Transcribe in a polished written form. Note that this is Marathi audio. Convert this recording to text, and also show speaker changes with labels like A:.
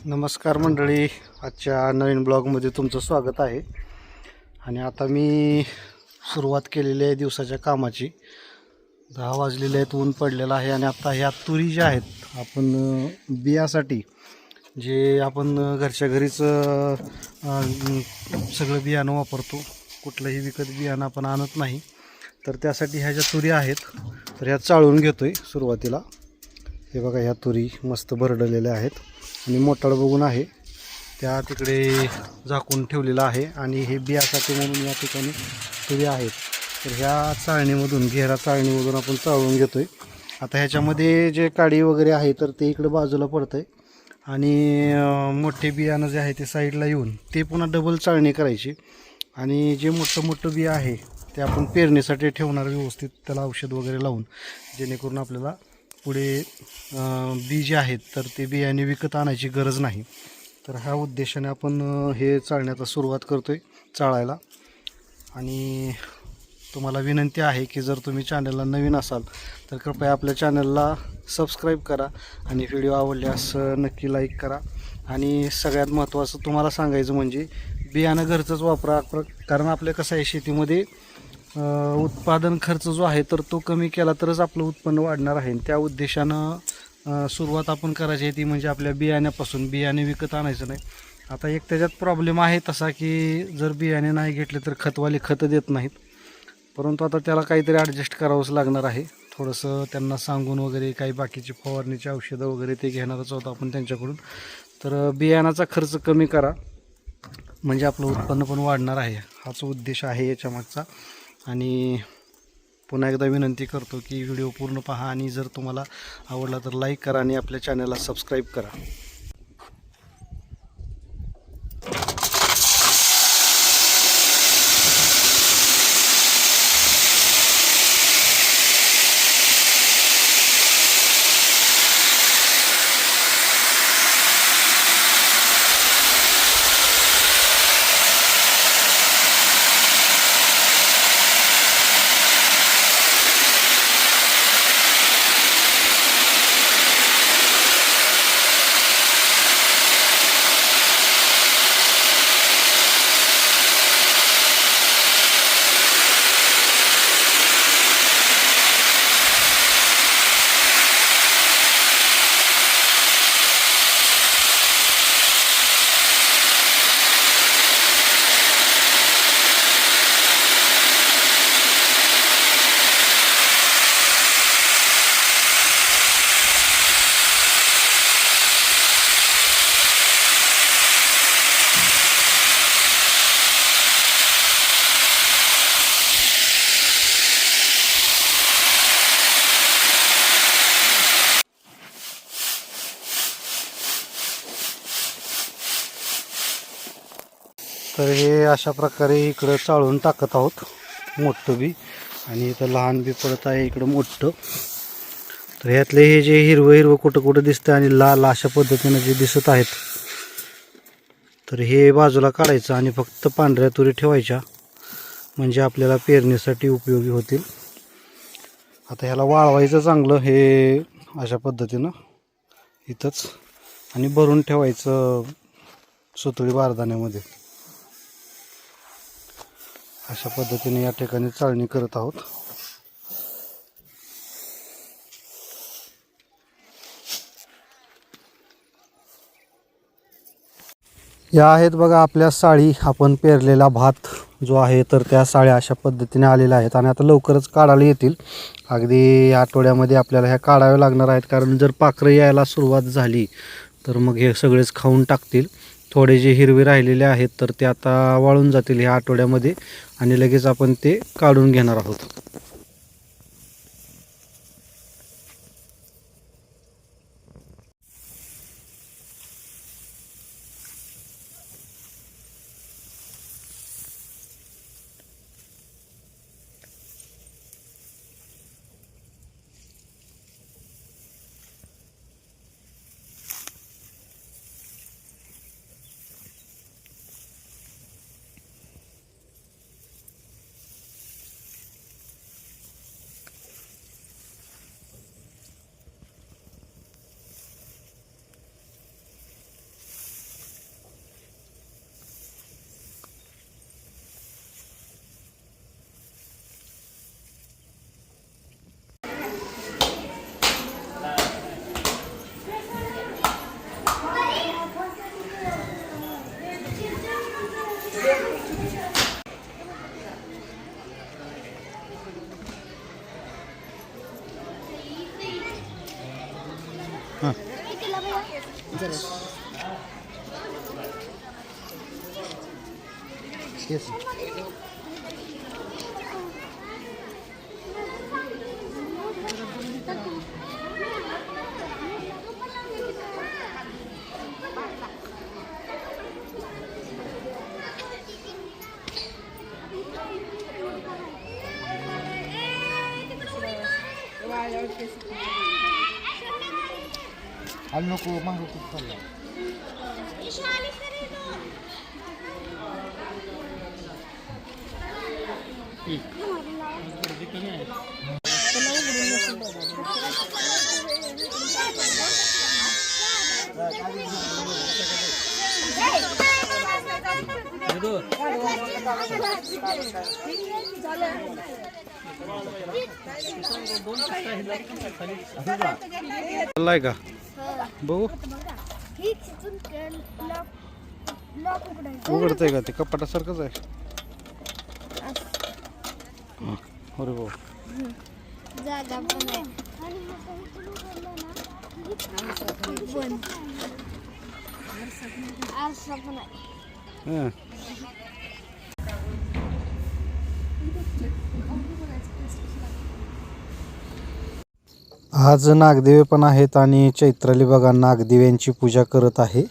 A: नमस्कार मंडळी, आजच्या नवीन ब्लॉगमध्ये तुमचं स्वागत आहे. आणि आता मी सुरुवात केलेली आहे दिवसाच्या कामाची. 10 वाजलेले आहेत, ऊन पडलेलं आहे. आणि आता ह्या तुरी ज्या आहेत आपण बियासाठी जे आपण घरच्या घरीच सगळं बियाणं वापरतो, कुठलंही विकत बियाणं आपण आणत नाही. तर त्यासाठी ह्या ज्या तुरी आहेत तर ह्या चाळून घेतो आहे सुरुवातीला. हे बघा, ह्या तुरी मस्त भरडलेल्या आहेत आणि मोठाड बघून आहे त्या तिकडे झाकून ठेवलेला आहे. आणि हे बियासाठी म्हणून या ठिकाणी तुरी आहेत. तर ह्या चाळणीमधून, घेरा चाळणीमधून आपण चाळून घेतो आहे. आता ह्याच्यामध्ये जे काडी वगैरे आहे तर ते इकडं बाजूला पडतं आहे. आणि मोठे बियाणं जे आहे ते साईडला येऊन ते पुन्हा डबल चाळणी करायची. आणि जे मोठं बी आहे ते आपण पेरणीसाठी ठेवणार व्यवस्थित, त्याला औषध वगैरे लावून, जेणेकरून आपल्याला पुढे बी जे आहेत तर ते बियाणे विकत आणायची गरज नाही. तर ह्या उद्देशाने आपण हे चाळण्याचा सुरुवात करतो आहे, चाळायला. आणि तुम्हाला विनंती आहे की जर तुम्ही चॅनलला नवीन असाल तर कृपया आपल्या चॅनलला सबस्क्राईब करा आणि व्हिडिओ आवडल्यास नक्की लाईक करा. आणि सगळ्यात महत्त्वाचं तुम्हाला सांगायचं म्हणजे बियाणं घरचंच वापरा. कारण आपल्या कसं आहे, शेतीमध्ये उत्पादन खर्च जो आहे तर तो कमी केला तरच आपलं उत्पन्न वाढणार आहे. त्या उद्देशानं सुरुवात आपण करायची आहे ती म्हणजे आपल्या बियाण्यापासून. बियाणे विकत आणायचं नाही. आता एक त्याच्यात प्रॉब्लेम आहे तसा की जर बियाणे नाही घेतले तर खतवाले खतं देत नाहीत. परंतु आता त्याला काहीतरी ॲडजस्ट करावंच लागणार आहे. थोडंसं त्यांना सांगून वगैरे काही बाकीची फवारणीची औषधं वगैरे ते घेणारच आहोत आपण त्यांच्याकडून. तर बियाणाचा खर्च कमी करा म्हणजे आपलं उत्पन्न पण वाढणार आहे, हाच उद्देश आहे याच्यामागचा. आणि पुन्हा एकदा विनंती करतो की व्हिडिओ पूर्ण पहा आणि जर तुम्हाला आवडला तर लाईक करा आणि आपल्या चॅनलला सबस्क्राईब करा. तर हे अशा प्रकारे इकडं चाळून टाकत आहोत, मोठं बी. आणि इथं लहान बी पडत आहे, इकडं मोठं. तर ह्यातले हे जे हिरवं कुठं दिसतं आणि लाल अशा पद्धतीनं जे दिसत आहेत तर हे बाजूला काढायचं आणि फक्त पांढऱ्या तुरी ठेवायच्या, म्हणजे आपल्याला पेरणीसाठी उपयोगी होतील. आता ह्याला वाळवायचं चांगलं हे अशा पद्धतीनं इथंच, आणि भरून ठेवायचं सुतळी बारदाण्यामध्ये. अशा पद्धतीने या ठिकाणी चाळणी करत आहोत. या आहेत बघा आपल्या साळी, आपण पेरलेला भात जो आहे तर त्या साळ्या अशा पद्धतीने आलेल्या आहेत. आणि आता लवकरच काढायला येतील, अगदी आठवड्यामध्ये आपल्याला ह्या काढाव्या लागणार आहेत. कारण जर पाखरं यायला सुरुवात झाली तर मग हे सगळेच खाऊन टाकतील. थोडे जे हिरवे राहिलेले आहेत तर ते आता वाळून जातील ह्या आठवड्यामध्ये आणि लगेच आपण ते काढून घेणार आहोत. येस. नको मागं खूप चालला. चाललाय का बघू उघडतंय का ते कपाटासारखंच आहे. अरे भाऊ
B: जागा पण आहे. आरसा पण आहे.
A: आज नागदेवे पण आहेत आणि चैत्राली बघा नागदेव्यांची पूजा करत आहे.